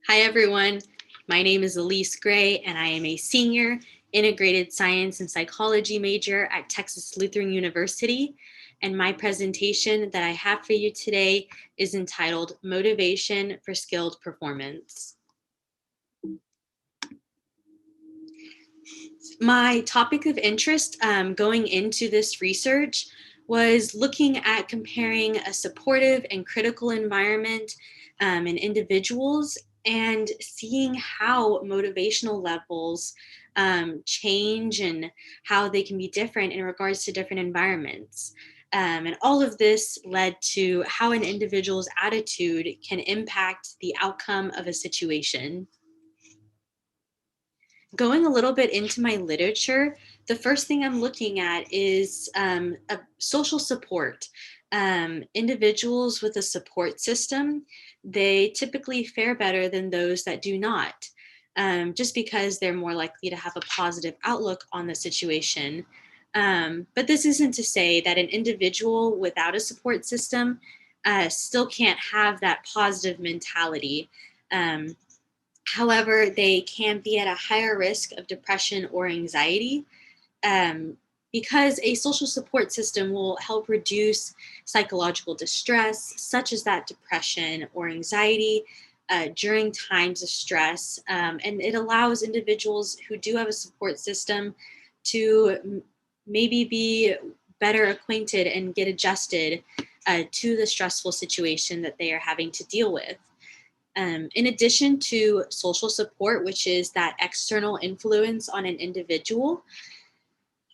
Hi, everyone. My name is Elise Gray, and I am a senior integrated science and psychology major at Texas Lutheran University. And my presentation that I have for you today is entitled Motivation for Skilled Performance. My topic of interest going into this research was looking at comparing a supportive and critical environment in individuals and seeing how motivational levels change and how they can be different in regards to different environments. And all of this led to how an individual's attitude can impact the outcome of a situation. Going a little bit into my literature, the first thing I'm looking at is a social support. Individuals with a support system, they typically fare better than those that do not, just because they're more likely to have a positive outlook on the situation. But this isn't to say that an individual without a support system still can't have that positive mentality. Um, However, they can be at a higher risk of depression or anxiety um, because a social support system will help reduce psychological distress, such as that depression or anxiety during times of stress. And it allows individuals who do have a support system to maybe be better acquainted and get adjusted to the stressful situation that they are having to deal with. In addition to social support, which is that external influence on an individual,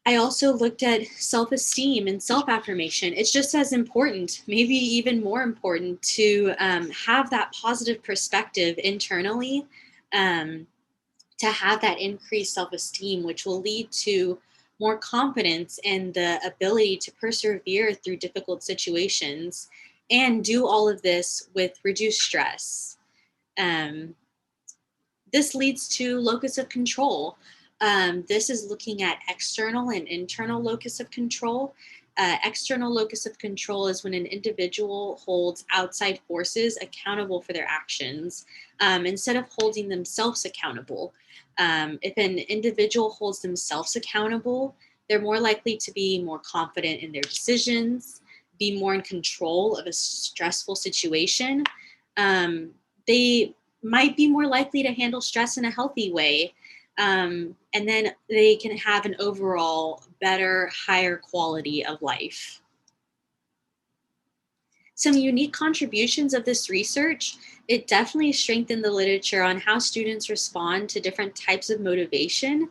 I also looked at self esteem and self affirmation. It's just as important, maybe even more important, to have that positive perspective internally, um, to have that increased self esteem, which will lead to more confidence and the ability to persevere through difficult situations and do all of this with reduced stress. Um, this leads to locus of control. This is looking at external and internal locus of control. External locus of control is when an individual holds outside forces accountable for their actions instead of holding themselves accountable. If an individual holds themselves accountable, they're more likely to be more confident in their decisions, be more in control of a stressful situation. They might be more likely to handle stress in a healthy way. And then they can have an overall better, higher quality of life. Some unique contributions of this research, it definitely strengthened the literature on how students respond to different types of motivation.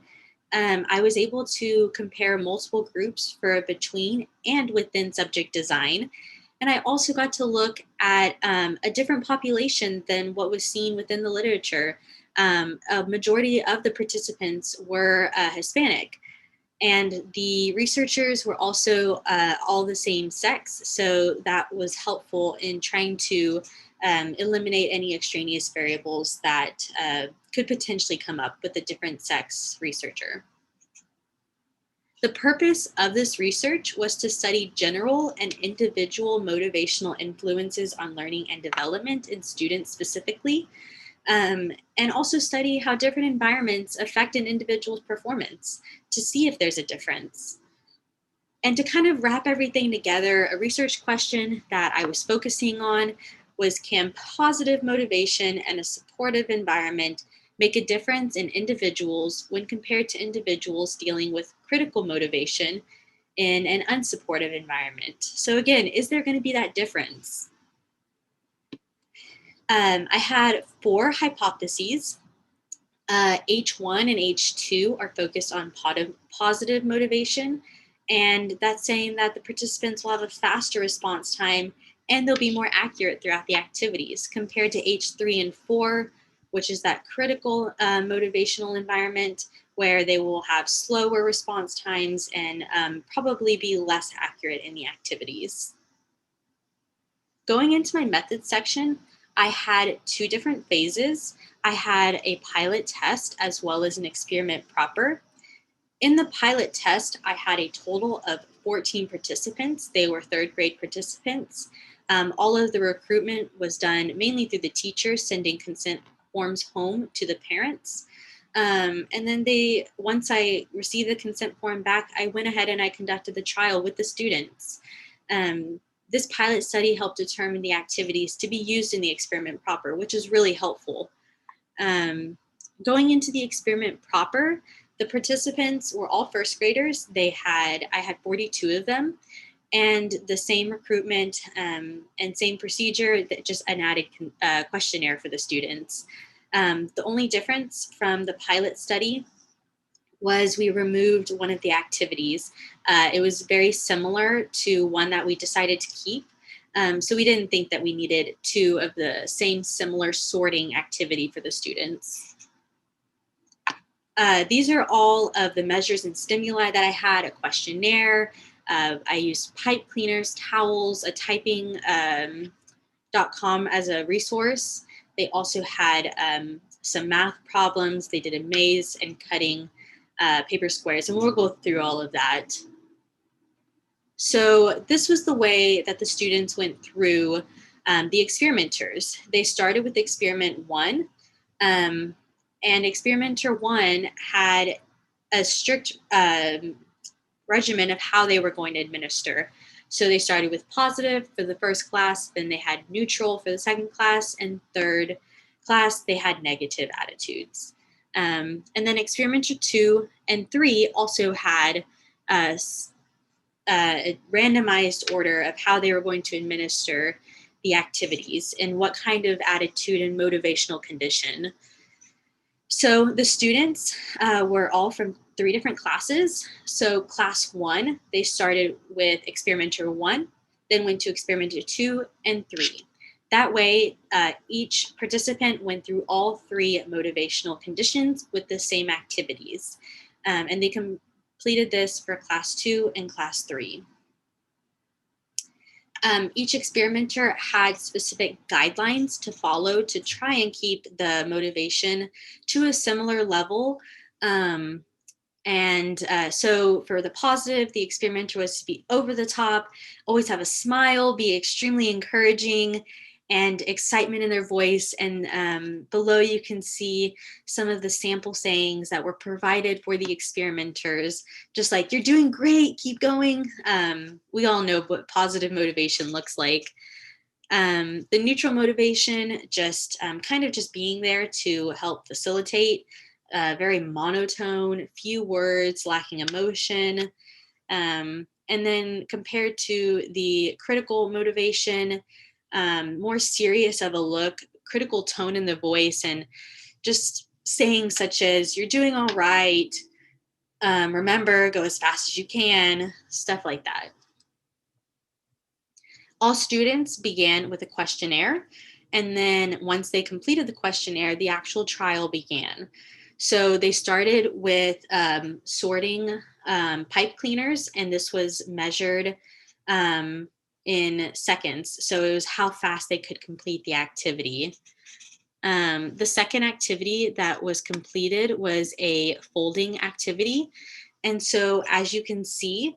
I was able to compare multiple groups for between and within subject design. And I also got to look at a different population than what was seen within the literature. A majority of the participants were Hispanic. And the researchers were also all the same sex. So that was helpful in trying to eliminate any extraneous variables that could potentially come up with a different sex researcher. The purpose of this research was to study general and individual motivational influences on learning and development in students specifically, and also study how different environments affect an individual's performance to see if there's a difference. And to kind of wrap everything together, a research question that I was focusing on was, can positive motivation and a supportive environment make a difference in individuals when compared to individuals dealing with critical motivation in an unsupportive environment? So again, is there going to be that difference? I had 4 hypotheses. H1 and H2 are focused on positive motivation, and that's saying that the participants will have a faster response time and they'll be more accurate throughout the activities compared to H3 and 4, which is that critical motivational environment where they will have slower response times and probably be less accurate in the activities. Going into my methods section, I had 2 different phases. I had a pilot test as well as an experiment proper. In the pilot test, I had a total of 14 participants. They were 3rd grade participants. All of the recruitment was done mainly through the teachers sending consent forms home to the parents. And then once I received the consent form back, I went ahead and I conducted the trial with the students. This pilot study helped determine the activities to be used in the experiment proper, which is really helpful. Going into the experiment proper, the participants were all first graders. I had 42 of them, and the same recruitment and same procedure, that just an added questionnaire for the students. The only difference from the pilot study was we removed one of the activities. It was very similar to one that we decided to keep. So we didn't think that we needed two of the same similar sorting activity for the students. These are all of the measures and stimuli that I had: a questionnaire. I used pipe cleaners, towels, a typing.com as a resource. They also had some math problems. They did a maze and cutting paper squares, and we'll go through all of that. So this was the way that the students went through the experimenters. They started with experiment 1, and experimenter 1 had a strict regimen of how they were going to administer. So they started with positive for the first class, then they had neutral for the second class, and third class they had negative attitudes. And then experimenter 2 and 3 also had a randomized order of how they were going to administer the activities and what kind of attitude and motivational condition. So the students were all from 3 different classes. So class 1, they started with experimenter 1, then went to experimenter 2 and 3. That way, each participant went through all 3 motivational conditions with the same activities. And they completed this for class 2 and class 3. Each experimenter had specific guidelines to follow to try and keep the motivation to a similar level. So for the positive, the experimenter was to be over the top, always have a smile, be extremely encouraging, and excitement in their voice. And below you can see some of the sample sayings that were provided for the experimenters, just like, "You're doing great, keep going." We all know what positive motivation looks like. The neutral motivation, just kind of just being there to help facilitate, very monotone, few words, lacking emotion. And then compared to the critical motivation, more serious of a look, critical tone in the voice, and just saying such as, "You're doing all right, remember, go as fast as you can," stuff like that. All students began with a questionnaire, and then once they completed the questionnaire, the actual trial began. So they started with sorting pipe cleaners, and this was measured in seconds. So it was how fast they could complete the activity. The second activity that was completed was a folding activity. And so as you can see,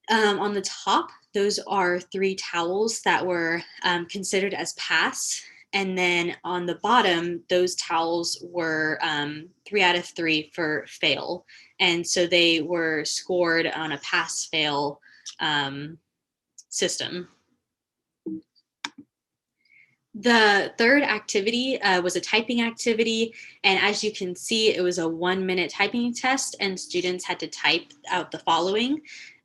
on the top, those are 3 towels that were considered as pass. And then on the bottom, those towels were 3 out of 3 for fail. And so they were scored on a pass-fail system. The third activity was a typing activity. And as you can see, it was a 1-minute typing test, and students had to type out the following.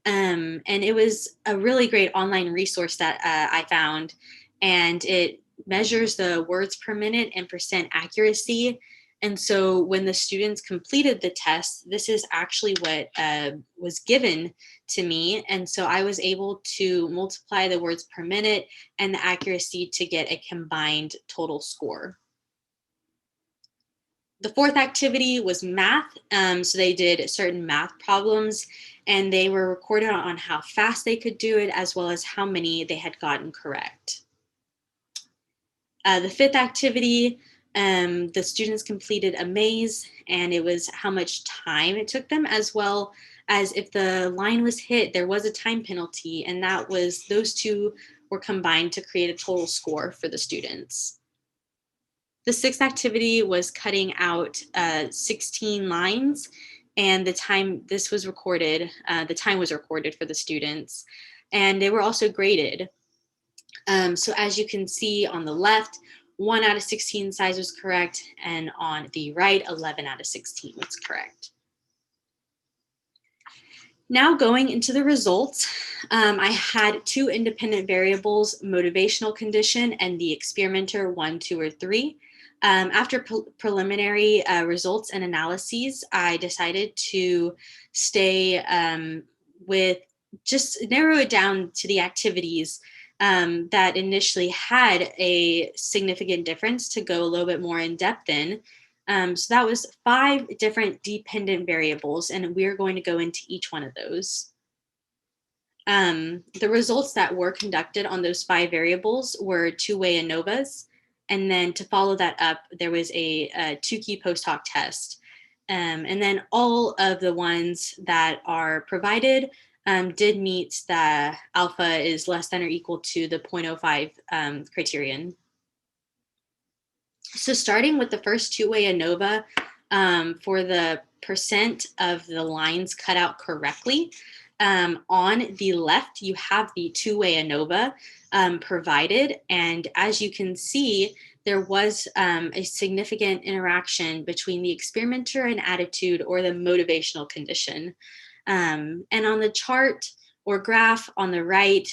And it was a really great online resource that I found, and it measures the words per minute and percent accuracy. And so when the students completed the test, this is actually what was given to me. And so I was able to multiply the words per minute and the accuracy to get a combined total score. The fourth activity was math. So they did certain math problems, and they were recorded on how fast they could do it, as well as how many they had gotten correct. The fifth activity, the students completed a maze, and it was how much time it took them, as well as if the line was hit, there was a time penalty, and those two were combined to create a total score for the students. The sixth activity was cutting out 16 lines, and the time was recorded for the students, and they were also graded. So as you can see on the left, 1 out of 16 size was correct, and on the right, 11 out of 16 was correct. Now going into the results, I had 2 independent variables, motivational condition and the experimenter 1, 2, or 3. After preliminary results and analyses, I decided to stay with just narrow it down to the activities that initially had a significant difference to go a little bit more in depth in. So that was 5 different dependent variables, and we're going to go into each one of those. The results that were conducted on those 5 variables were 2-way ANOVAs, and then to follow that up, there was a 2-key post-hoc test. And then all of the ones that are provided did meet the alpha is less than or equal to the 0.05 criterion. So starting with the first 2-way ANOVA, for the percent of the lines cut out correctly, on the left, you have the 2-way ANOVA provided. And as you can see, there was a significant interaction between the experimenter and attitude or the motivational condition. And on the chart or graph on the right,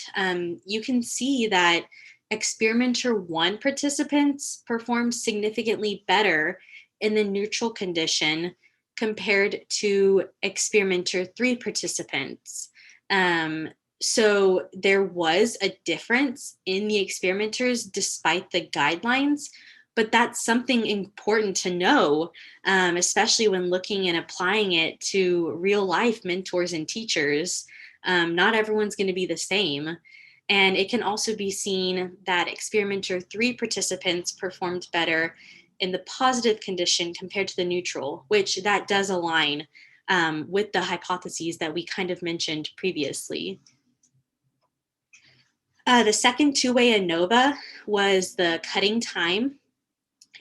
you can see that experimenter 1 participants performed significantly better in the neutral condition compared to experimenter 3 participants. So there was a difference in the experimenters despite the guidelines, but that's something important to know, especially when looking and applying it to real life mentors and teachers. Not everyone's going to be the same. And it can also be seen that experimenter 3 participants performed better in the positive condition compared to the neutral, which that does align with the hypotheses that we kind of mentioned previously. The second 2-way ANOVA was the cutting time.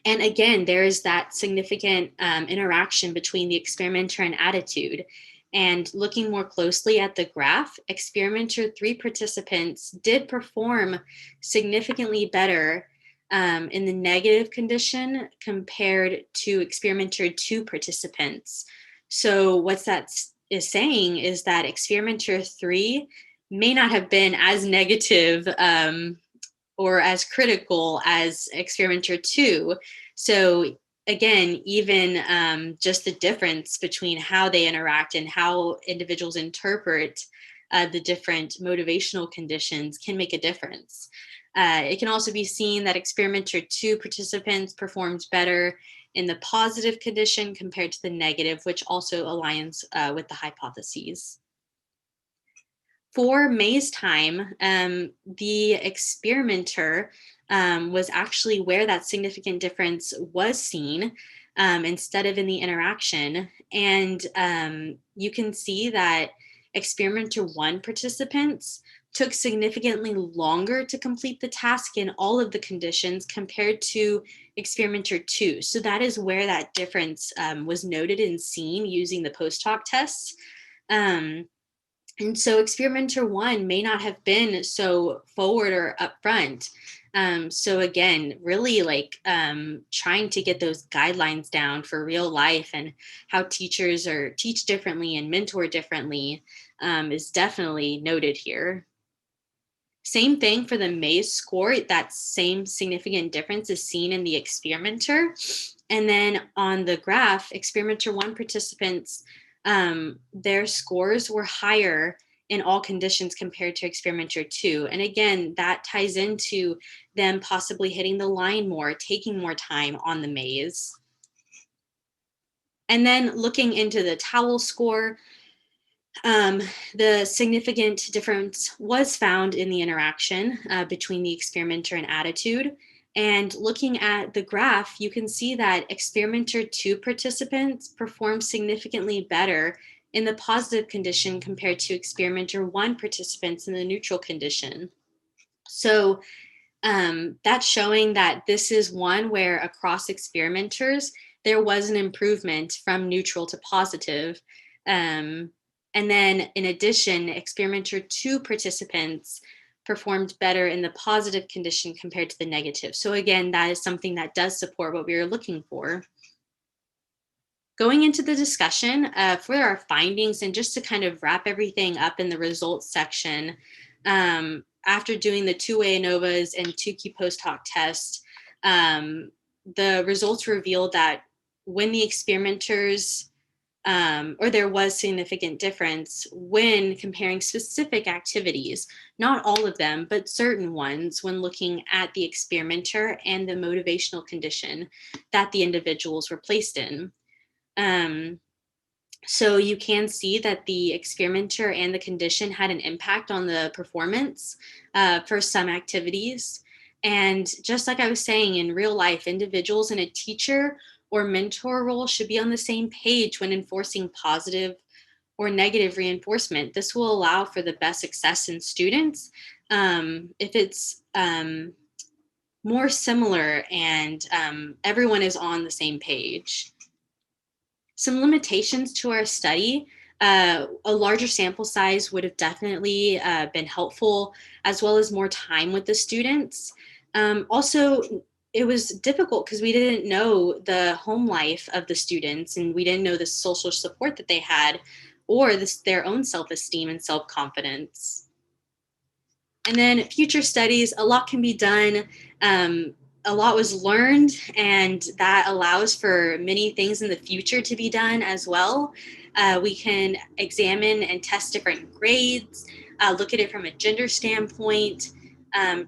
And again, there is that significant interaction between the experimenter and attitude. And looking more closely at the graph, experimenter 3 participants did perform significantly better in the negative condition compared to experimenter 2 participants. So what that is saying is that experimenter 3 may not have been as negative or as critical as experimenter 2. So again, even just the difference between how they interact and how individuals interpret the different motivational conditions can make a difference. It can also be seen that experimenter 2 participants performed better in the positive condition compared to the negative, which also aligns with the hypotheses. For maze time, the experimenter was actually where that significant difference was seen instead of in the interaction. And you can see that experimenter 1 participants took significantly longer to complete the task in all of the conditions compared to experimenter 2. So that is where that difference was noted and seen using the post-hoc tests. And so experimenter 1 may not have been so forward or upfront. So again, really trying to get those guidelines down for real life and how teachers teach differently and mentor differently is definitely noted here. Same thing for the maze score. That same significant difference is seen in the experimenter. And then on the graph, experimenter 1 participants, their scores were higher in all conditions compared to experimenter 2. And again, that ties into them possibly hitting the line more, taking more time on the maze. And then looking into the towel score, the significant difference was found in the interaction between the experimenter and attitude. And looking at the graph, you can see that experimenter 2 participants performed significantly better in the positive condition compared to experimenter 1 participants in the neutral condition. So That's showing that this is one where across experimenters, there was an improvement from neutral to positive. Um, and then, in addition, experimenter two participants performed better in the positive condition compared to the negative. So, again, that is something that does support what we were looking for. Going into the discussion for our findings, and just to kind of wrap everything up in the results section, after doing the two-way ANOVAs and two key post hoc tests, um, the results revealed that when the experimenters, or there was significant difference when comparing specific activities, not all of them, but certain ones, when looking at the experimenter and the motivational condition that the individuals were placed in. Um, so you can see that the experimenter and the condition had an impact on the performance for some activities. And just like I was saying, in real life, individuals in a teacher or mentor role should be on the same page when enforcing positive or negative reinforcement. This will allow for the best success in students if it's more similar and everyone is on the same page. Some limitations to our study. A larger sample size would have definitely been helpful, as well as more time with the students. Also, it was difficult because we didn't know the home life of the students, and we didn't know the social support that they had, or their own self-esteem and self-confidence. And then future studies, a lot can be done. A lot was learned, and that allows for many things in the future to be done as well. We can examine and test different grades, look at it from a gender standpoint,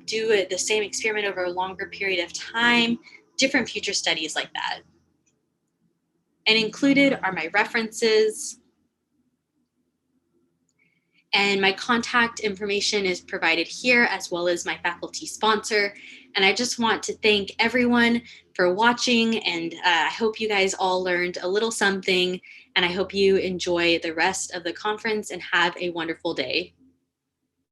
do the same experiment over a longer period of time, different future studies like that. And included are my references, and my contact information is provided here, as well as my faculty sponsor. And I just want to thank everyone for watching, and I hope you guys all learned a little something, and I hope you enjoy the rest of the conference and have a wonderful day.